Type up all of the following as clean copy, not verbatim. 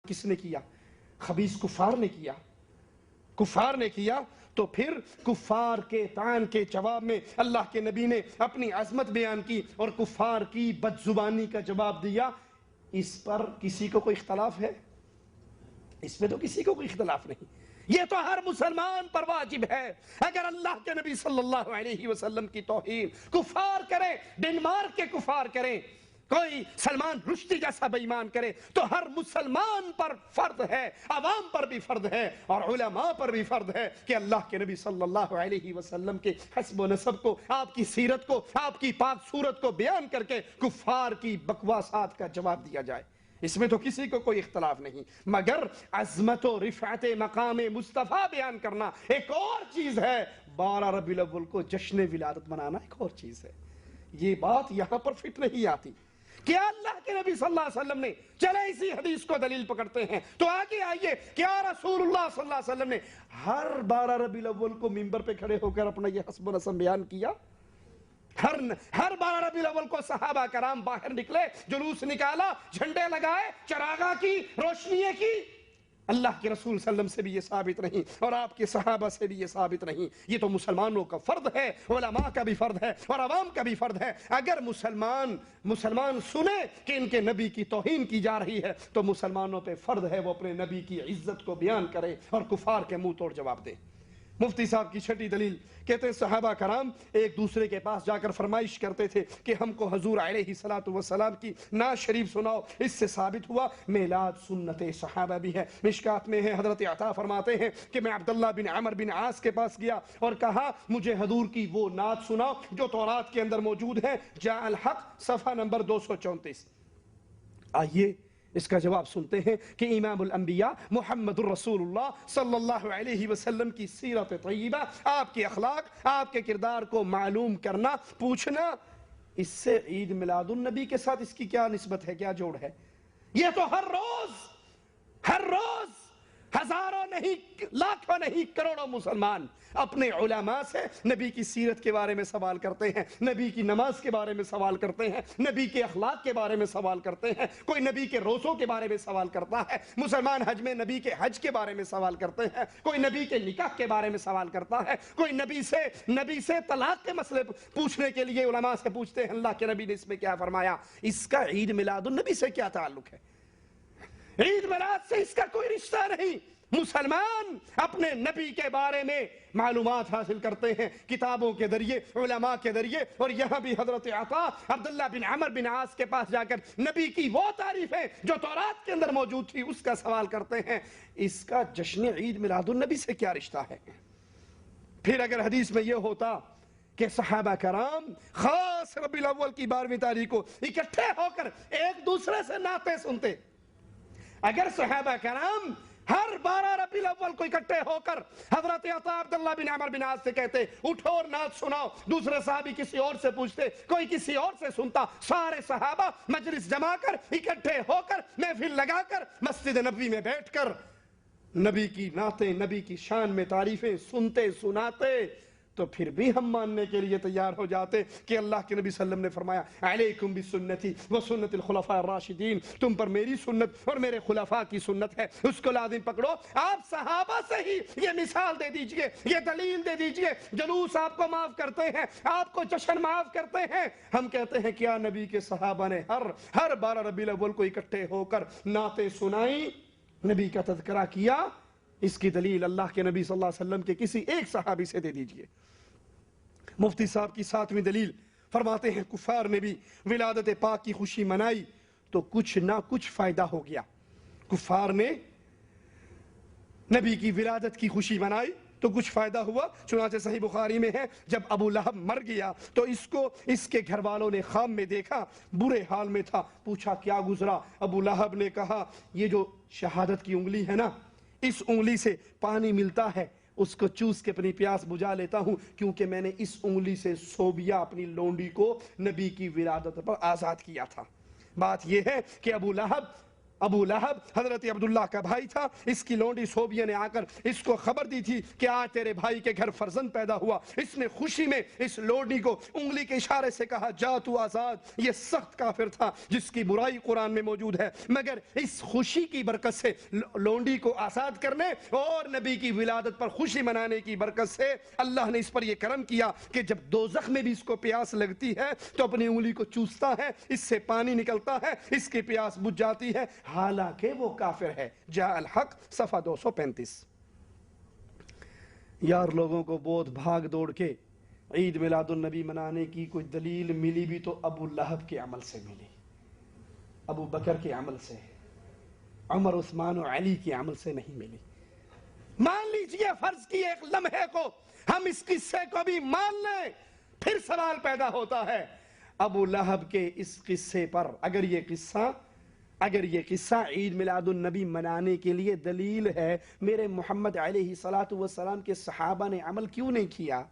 کس نے کیا؟ خبیث کفار نے کیا، کفار نے کیا۔ تو پھر کفار کے طعن کے جواب میں اللہ کے نبی نے اپنی عظمت بیان کی اور کفار کی بدزبانی کا جواب دیا۔ اس پر کسی کو کوئی اختلاف ہے؟ اس میں تو کسی کو کوئی اختلاف نہیں۔ یہ تو ہر مسلمان پر واجب ہے۔ اگر اللہ کے نبی صلی اللہ علیہ وسلم کی توہین کفار کریں، ڈنمارک کے کفار کریں، کوئی سلمان رشدی جیسا بے ایمان کرے، تو ہر مسلمان پر فرض ہے، عوام پر بھی فرض ہے اور علماء پر بھی فرض ہے کہ اللہ کے نبی صلی اللہ علیہ وسلم کے حسب و نسب کو، آپ کی سیرت کو، آپ کی پاک صورت کو بیان کر کے کفار کی بکواسات کا جواب دیا جائے۔ اس میں تو کسی کو کوئی اختلاف نہیں، مگر عظمت و رفعت مقام مصطفیٰ بیان کرنا ایک اور چیز ہے، 12 ربیع الاول کو جشن ولادت منانا ایک اور چیز ہے۔ یہ بات یہاں پر فٹ نہیں آتی۔ کیا اللہ کے نبی صلی اللہ علیہ وسلم نے، چلے اسی حدیث کو دلیل پکڑتے ہیں تو آگے آئیے، کیا رسول اللہ صلی اللہ علیہ وسلم نے ہر 12 ربیع الاول کو منبر پہ کھڑے ہو کر اپنا یہ حسب و نسب بیان کیا؟ ہر 12 ربیع الاول کو صحابہ کرام باہر نکلے، جلوس نکالا، جھنڈے لگائے، چراغاں کی، روشنییں کی؟ اللہ کے رسول صلی اللہ علیہ وسلم سے بھی یہ ثابت نہیں اور آپ کے صحابہ سے بھی یہ ثابت نہیں۔ یہ تو مسلمانوں کا فرض ہے، علماء کا بھی فرض ہے اور عوام کا بھی فرض ہے۔ اگر مسلمان سنے کہ ان کے نبی کی توہین کی جا رہی ہے تو مسلمانوں پہ فرض ہے وہ اپنے نبی کی عزت کو بیان کرے اور کفار کے منہ توڑ جواب دے۔ مفتی صاحب کی چھٹی دلیل کہتے ہیں صحابہ کرام ایک دوسرے کے پاس جا کر فرمائش کرتے تھے کہ ہم کو حضور علیہ الصلوۃ والسلام کی نعت شریف سناؤ۔ اس سے ثابت ہوا میلاد سنت صحابہ بھی ہے۔ مشکات میں ہے، حضرت عطا فرماتے ہیں کہ میں عبداللہ بن عمر بن عاص کے پاس گیا اور کہا مجھے حضور کی وہ نعت سناؤ جو تورات کے اندر موجود ہے، جاء الحق صفحہ نمبر 234۔ آئیے اس کا جواب سنتے ہیں کہ امام الانبیاء محمد الرسول اللہ صلی اللہ علیہ وسلم کی سیرت طیبہ، آپ کے اخلاق، آپ کے کردار کو معلوم کرنا، پوچھنا، اس سے عید میلاد النبی کے ساتھ اس کی کیا نسبت ہے، کیا جوڑ ہے؟ یہ تو ہر روز ہزاروں نہیں، لاکھوں نہیں، کروڑوں مسلمان اپنے علماء سے نبی کی سیرت کے بارے میں سوال کرتے ہیں، نبی کی نماز کے بارے میں سوال کرتے ہیں، نبی کے اخلاق کے بارے میں سوال کرتے ہیں، کوئی نبی کے روزوں کے بارے میں سوال کرتا ہے، مسلمان حج میں نبی کے حج کے بارے میں سوال کرتے ہیں، کوئی نبی کے نکاح کے بارے میں سوال کرتا ہے، کوئی نبی سے طلاق کے مسئلے پوچھنے کے لیے علماء سے پوچھتے ہیں اللہ کے نبی نے اس میں کیا فرمایا۔ اس کا عید میلاد النبی سے کیا تعلق ہے؟ عید میلاد سے اس کا کوئی رشتہ نہیں۔ مسلمان اپنے نبی کے بارے میں معلومات حاصل کرتے ہیں کتابوں کے ذریعے، علماء کے ذریعے، اور یہاں بھی حضرت عطا عبداللہ بن عمر بن عاص کے پاس جا کر نبی کی وہ تعریفیں جو تورات کے اندر موجود تھی اس کا سوال کرتے ہیں۔ اس کا جشن عید میلاد النبی سے کیا رشتہ ہے؟ پھر اگر حدیث میں یہ ہوتا کہ صحابہ کرام خاص ربیع الاول کی 12ویں تاریخ کو اکٹھے ہو کر ایک دوسرے سے نعتیں سنتے، اگر صحابہ کرام ہر 12 ربیع الاول کو اکٹھے ہو کر حضرت عطا عبداللہ بن عمر بن عاص سے کہتے اٹھو اور نعت سناؤ، دوسرے صحابی کسی اور سے پوچھتے، کوئی کسی اور سے سنتا، سارے صحابہ مجلس جما کر اکٹھے ہو کر محفل لگا کر مسجد نبوی میں بیٹھ کر نبی کی نعتیں، نبی کی شان میں تعریفیں سنتے سناتے، تو پھر بھی ہم ماننے کے لیے تیار ہو جاتے کہ اللہ کے نبی صلی اللہ علیہ وسلم نے فرمایا علیکم بسنتی وسنت الخلفاء الراشدین، تم پر میری سنت اور میرے خلفاء کی سنت ہے، اس کو لازم پکڑو۔ آپ صحابہ سے ہی یہ مثال دے دیجئے، یہ دلیل دے دیجئے، جلوس آپ کو معاف کرتے ہیں، آپ کو جشن معاف کرتے ہیں، ہم کہتے ہیں کیا نبی کے صحابہ نے ہر 12 ربیع الاول کو اکٹھے ہو کر نعتیں سنائیں، نبی کا تذکرہ کیا؟ اس کی دلیل اللہ کے نبی صلی اللہ علیہ وسلم کے کسی ایک صحابی سے دے دیجئے۔ مفتی صاحب کی 7ویں دلیل فرماتے ہیں کفار نے بھی ولادت پاک کی خوشی منائی تو کچھ نہ کچھ فائدہ ہو گیا۔ کفار نے نبی کی ولادت کی خوشی منائی تو کچھ فائدہ ہوا، چنانچہ صحیح بخاری میں ہے جب ابو لہب مر گیا تو اس کے گھر والوں نے خواب میں دیکھا، برے حال میں تھا، پوچھا کیا گزرا؟ ابو لہب نے کہا یہ جو شہادت کی انگلی ہے نا، اس انگلی سے پانی ملتا ہے، اس کو چوس کے اپنی پیاس بجھا لیتا ہوں، کیونکہ میں نے اس انگلی سے صوبیہ اپنی لونڈی کو نبی کی ولادت پر آزاد کیا تھا۔ بات یہ ہے کہ ابو لہب ابو لہب حضرت عبداللہ کا بھائی تھا، اس کی لونڈی صوبیہ نے آ کر اس کو خبر دی تھی کہ آج تیرے بھائی کے گھر فرزند پیدا ہوا۔ اس نے خوشی میں اس لونڈی کو انگلی کے اشارے سے کہا جا تو آزاد۔ یہ سخت کافر تھا جس کی برائی قرآن میں موجود ہے، مگر اس خوشی کی برکت سے لونڈی کو آزاد کرنے اور نبی کی ولادت پر خوشی منانے کی برکت سے اللہ نے اس پر یہ کرم کیا کہ جب دوزخ میں بھی اس کو پیاس لگتی ہے تو اپنی انگلی کو چوستا ہے، اس سے پانی نکلتا ہے، اس کی پیاس بجھ جاتی ہے، حالانکہ وہ کافر ہے۔ جاء الحق صفحہ 235۔ یار لوگوں کو بہت بھاگ دوڑ کے عید میلاد النبی منانے کی کوئی دلیل ملی بھی تو ابو لہب کے عمل سے ملی، ابو بکر کے عمل سے، عمر عثمان و علی کے عمل سے نہیں ملی۔ مان لیجئے فرض کی ایک لمحے کو ہم اس قصے کو بھی مان لیں، پھر سوال پیدا ہوتا ہے ابو لہب کے اس قصے پر اگر یہ قصہ عید میلاد النبی منانے کے لیے دلیل ہے، میرے محمد علیہ السلام کے صحابہ نے عمل کیوں نہیں کیا؟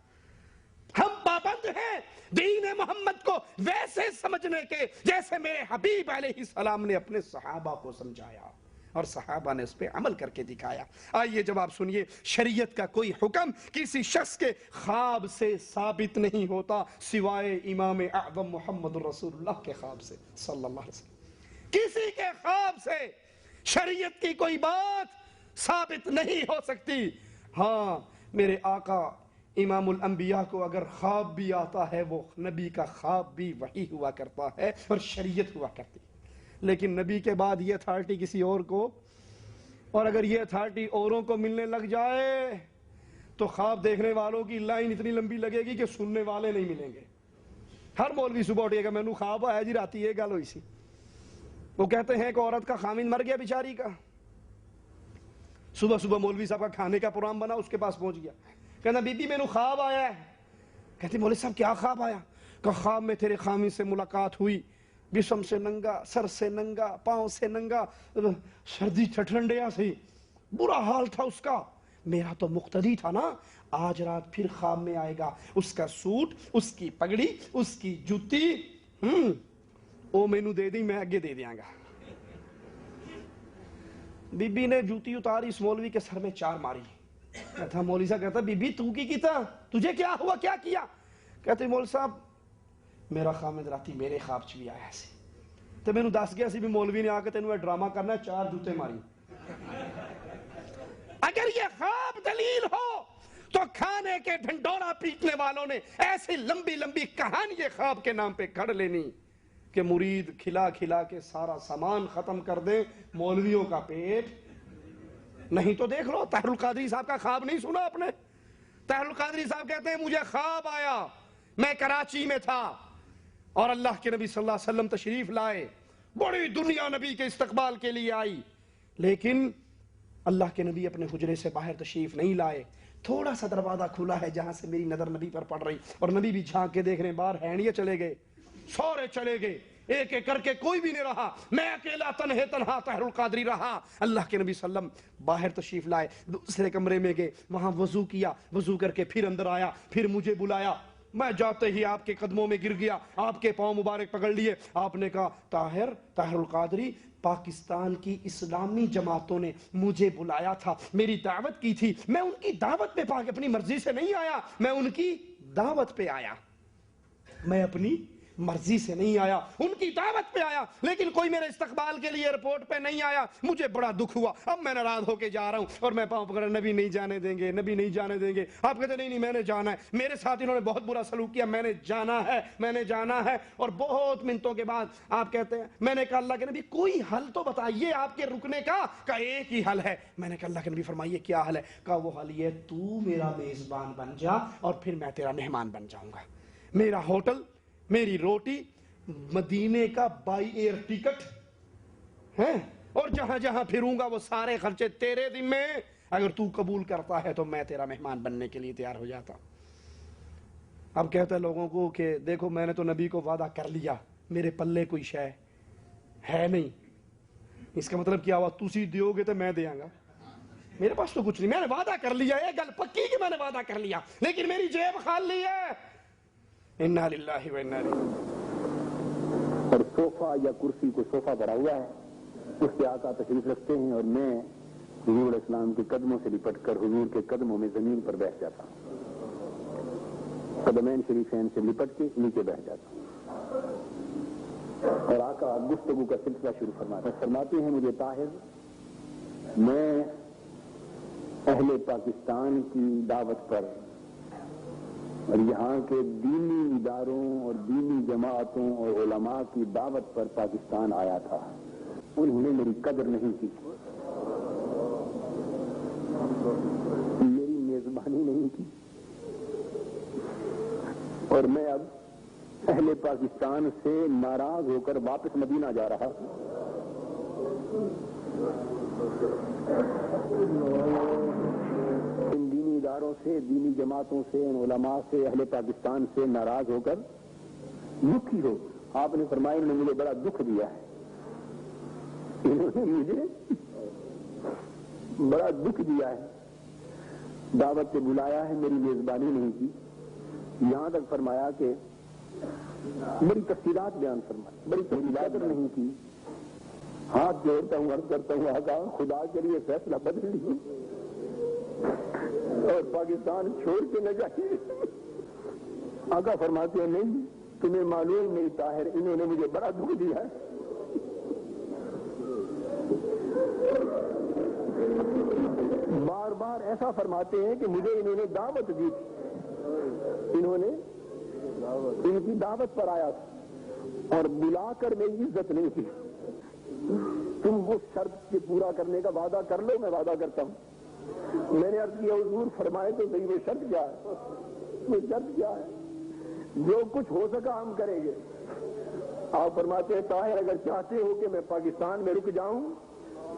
ہم پابند ہیں دین محمد کو ویسے سمجھنے کے جیسے میرے حبیب علیہ السلام نے اپنے صحابہ کو سمجھایا اور صحابہ نے اس پہ عمل کر کے دکھایا۔ آئیے جواب سنیے، شریعت کا کوئی حکم کسی شخص کے خواب سے ثابت نہیں ہوتا سوائے امام اعظم محمد رسول اللہ کے خواب سے صلی اللہ علیہ وسلم۔ کسی کے خواب سے شریعت کی کوئی بات ثابت نہیں ہو سکتی۔ ہاں میرے آقا امام الانبیاء کو اگر خواب بھی آتا ہے وہ نبی کا خواب بھی وحی ہوا کرتا ہے اور شریعت ہوا کرتی ہے، لیکن نبی کے بعد یہ اتھارٹی کسی اور کو، اور اگر یہ اتھارٹی اوروں کو ملنے لگ جائے تو خواب دیکھنے والوں کی لائن اتنی لمبی لگے گی کہ سننے والے نہیں ملیں گے۔ ہر مولوی صبح اٹھے گا مینوں خواب آیا جی راتی یہ گل ہوئی سی، وہ کہتے ہیں کہ عورت کا خامند مر گیا بیچاری کا، صبح صبح مولوی صاحب کا کھانے کا پروگرام بنا، اس کے پاس پہنچ گیا، کہنا بی بی مینوں خواب آیا ہے۔ کہتی مولوی صاحب کیا خواب آیا؟ کہ خواب میں تیرے خامند سے ملاقات ہوئی، جسم سے ننگا، سر سے ننگا، پاؤں سے ننگا، سردی ٹھنڈیا سی، برا حال تھا اس کا۔ میرا تو مقتدی تھا نا، آج رات پھر خواب میں آئے گا، اس کا سوٹ، اس کی پگڑی، اس کی جوتی، او مینوں دے دی میں اگے دے دیاں گا۔ بی بی نے جوتی اتاری، اس مولوی کے سر میں چار ماری۔ کہتا مولوی صاحب کہتا بی بی تو کی کیتا، تجھے کیا ہوا، کیا کیا؟ کہتے مولوی صاحب میرا خامد راتی میرے خواب چ بھی آیا سی تو مینوں دس گیا سی بھی مولوی نے آ کے تینوں ڈرامہ کرنا ہے، چار جوتے ماری۔ اگر یہ خواب دلیل ہو تو کھانے کے ڈھنڈورا پیٹنے والوں نے ایسی لمبی لمبی کہانی خواب کے نام پہ کھڑ لینی کہ مرید کھلا کھلا کے سارا سامان ختم کر دیں، مولویوں کا پیٹ نہیں۔ تو دیکھ لو طاہر القادری صاحب کا خواب نہیں سنا آپ نے؟ طاہر القادری صاحب کہتے ہیں مجھے خواب آیا، میں کراچی میں تھا اور اللہ کے نبی صلی اللہ علیہ وسلم تشریف لائے، بڑی دنیا نبی کے استقبال کے لیے آئی، لیکن اللہ کے نبی اپنے حجرے سے باہر تشریف نہیں لائے، تھوڑا سا دروازہ کھلا ہے جہاں سے میری نظر نبی پر پڑ رہی، اور نبی بھی جھانک کے دیکھ رہے ہیں، باہر ہینڈیے چلے گئے، سورے چلے گئے، ایک ایک کر کے کوئی بھی نہیں رہا، میں اکیلا تنہا طاہر القادری رہا۔ اللہ کے نبی صلی اللہ علیہ وسلم باہر تشریف لائے، دوسرے کمرے میں گئے، وہاں وضو کیا، وضو کر کے پھر اندر آیا، پھر مجھے بلایا، میں جاتے ہی آپ کے قدموں میں گر گیا، آپ کے پاؤں مبارک پکڑ لیے، آپ نے کہا طاہر القادری، پاکستان کی اسلامی جماعتوں نے مجھے بلایا تھا، میری دعوت کی تھی، میں ان کی دعوت پہ اپنی مرضی سے نہیں آیا، میں ان کی دعوت پہ آیا، میں اپنی مرضی سے نہیں آیا، ان کی دعوت پہ آیا، لیکن کوئی میرے استقبال کے لیے ایئرپورٹ پہ نہیں آیا، مجھے بڑا دکھ ہوا، اب میں ناراض ہو کے جا رہا ہوں، اور میں پاؤں پکڑا، نبی نہیں جانے دیں گے، نبی نہیں جانے دیں گے۔ آپ کہتے نہیں میں نے جانا ہے، میرے ساتھ انہوں نے بہت برا سلوک کیا، میں نے جانا ہے، میں نے جانا ہے۔ اور بہت منتوں کے بعد آپ کہتے ہیں، میں نے کہا اللہ کے نبی کوئی حل تو بتائیے آپ کے رکنے کا، کہا ایک ہی حل ہے۔ میں نے کہا اللہ کے نبی فرمائیے کیا حل ہے؟ کہا وہ حل یہ تو میرا میزبان بن جا اور پھر میں تیرا مہمان بن جاؤں گا، میرا ہوٹل، میری روٹی، مدینے کا بائی ایئر ٹکٹ ہے، اور جہاں جہاں پھروں گا وہ سارے خرچے تیرے ذمے، اگر تو قبول کرتا ہے تو میں تیرا مہمان بننے کے لیے تیار ہو جاتا۔ اب کہتا ہے لوگوں کو کہ دیکھو میں نے تو نبی کو وعدہ کر لیا، میرے پلے کوئی شے ہے نہیں، اس کا مطلب کیا ہوا؟ تسی دیو گے تو میں دیاں گا، میرے پاس تو کچھ نہیں، میں نے وعدہ کر لیا، یہ گل پکی کہ میں نے وعدہ کر لیا، لیکن میری جیب خالی ہے۔ انا للہ و انا الیہ۔ اور صوفہ یا کرسی کو صوفہ بڑا ہوا ہے، اس کے آقا تشریف رکھتے ہیں اور میں حضور علیہ السلام کے قدموں سے لپٹ کر حضور کے قدموں میں زمین پر بیٹھ جاتا ہوں، قدمین شریفین سے لپٹ کے نیچے بیٹھ جاتا ہوں، اور آقا گفتگو کا سلسلہ شروع فرماتے ہیں مجھے طاہر، میں اہل پاکستان کی دعوت پر اور یہاں کے دینی اداروں اور دینی جماعتوں اور علماء کی دعوت پر پاکستان آیا تھا، انہوں نے میری قدر نہیں کی، میری میزبانی نہیں کی، اور میں اب اہل پاکستان سے ناراض ہو کر واپس مدینہ جا رہا ہوں۔ ان دینی اداروں سے، دینی جماعتوں سے، ان علماء سے، اہل پاکستان سے ناراض ہو کر دکھی ہو۔ آپ نے فرمایا انہوں نے مجھے بڑا دکھ دیا ہے، انہوں نے مجھے بڑا دکھ دیا ہے، دعوت سے بلایا ہے، میری میزبانی نہیں کی، یہاں تک فرمایا کہ بڑی تفصیلات بیان فرمائی، بڑی تفصیلات نہیں کی۔ ہاتھ جوڑتا ہوں، عرض کرتا ہوں آقا خدا کے لیے فیصلہ بدل لیجیے اور پاکستان چھوڑ کے نہ جائیے۔ آقا فرماتے ہیں نہیں، تمہیں معلوم نہیں طاہر، انہوں نے مجھے بڑا دکھ دیا ہے۔ بار بار ایسا فرماتے ہیں کہ مجھے انہوں نے دعوت دی تھی، انہوں نے ان کی دعوت پر آیا تھا اور بلا کر میری عزت نہیں کی۔ تم وہ شرط کے پورا کرنے کا وعدہ کر لو، میں وعدہ کرتا ہوں۔ میں نے عرض کیا حضور فرمائے تو صحیح، وہ شرط کیا ہے؟ وہ شرط کیا ہے؟ جو کچھ ہو سکا ہم کریں گے۔ آپ فرماتے ہیں طاہر اگر چاہتے ہو کہ میں پاکستان میں رک جاؤں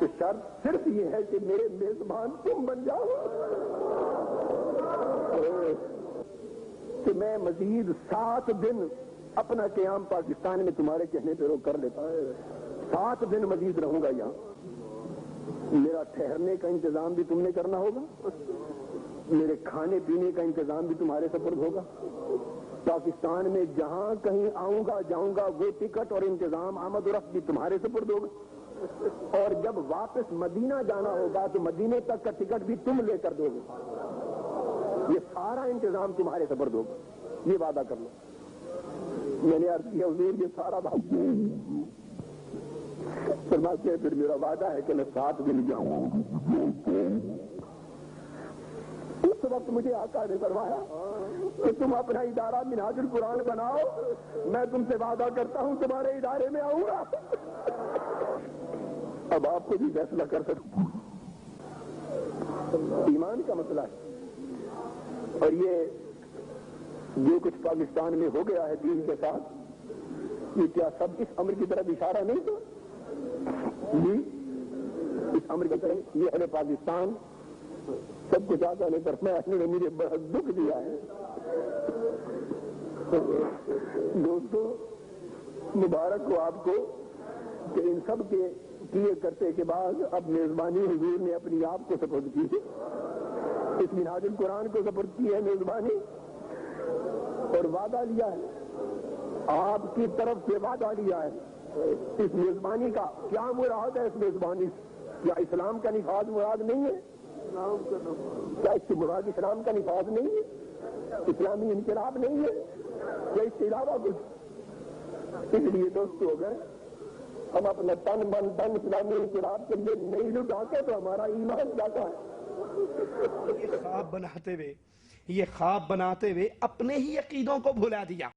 تو شرط صرف یہ ہے کہ میرے میزبان تم بن جاؤ، کہ میں مزید 7 دن اپنا قیام پاکستان میں تمہارے کہنے پہ روک کر لیتا ہے، 7 دن مزید رہوں گا یہاں، میرا ٹھہرنے کا انتظام بھی تم نے کرنا ہوگا، میرے کھانے پینے کا انتظام بھی تمہارے سپرد ہوگا، پاکستان میں جہاں کہیں آؤں گا جاؤں گا وہ ٹکٹ اور انتظام آمد و رفت بھی تمہارے سپرد ہوگا، اور جب واپس مدینہ جانا ہوگا تو مدینے تک کا ٹکٹ بھی تم لے کر دو گے، یہ سارا انتظام تمہارے سپرد ہوگا، یہ وعدہ کر لو۔ میں نے عرض کیا حضور یہ سارا بات فرماتے ہیں پھر میرا وعدہ ہے کہ میں 7 دن جاؤں۔ اس وقت مجھے آقا نے فرمایا کہ تم اپنا ادارہ منہاج القرآن بناؤ، میں تم سے وعدہ کرتا ہوں تمہارے ادارے میں آؤں گا۔ اب آپ کو بھی فیصلہ کر سکتے، ایمان کا مسئلہ ہے، اور یہ جو کچھ پاکستان میں ہو گیا ہے دین کے ساتھ، یہ کیا سب اس امر کی طرف اشارہ نہیں تھا؟ جی اس امر کی طرف، یہ اہل پاکستان سب کچھ آقا نے فرمایا، انہوں نے مجھے بڑا دکھ دیا ہے۔ دوستو مبارک ہو آپ کو کہ ان سب کے کیے کرتے کے بعد اب میزبانی حضور نے اپنی آپ کو سپرد کی، اس منہاج القرآن کو سپرد کی ہے میزبانی، اور وعدہ لیا ہے، آپ کی طرف سے وعدہ لیا ہے اس میزبانی کا۔ کیا مراد ہے اس میزبانی سے؟ کیا اسلام کا نفاذ مراد نہیں ہے؟ کیا اس سے مراد اسلام کا نفاذ نہیں ہے؟ اسلامی انقلاب نہیں ہے؟ کیا اس کے علاوہ کچھ؟ اس لیے دوست ہو گئے ہم اپنا تن من دھن اسلامی انقلاب کے لیے نہیں لٹاتے تو ہمارا ایمان جاتا ہے۔ یہ خواب بناتے ہوئے اپنے ہی عقیدوں کو بھلا دیا۔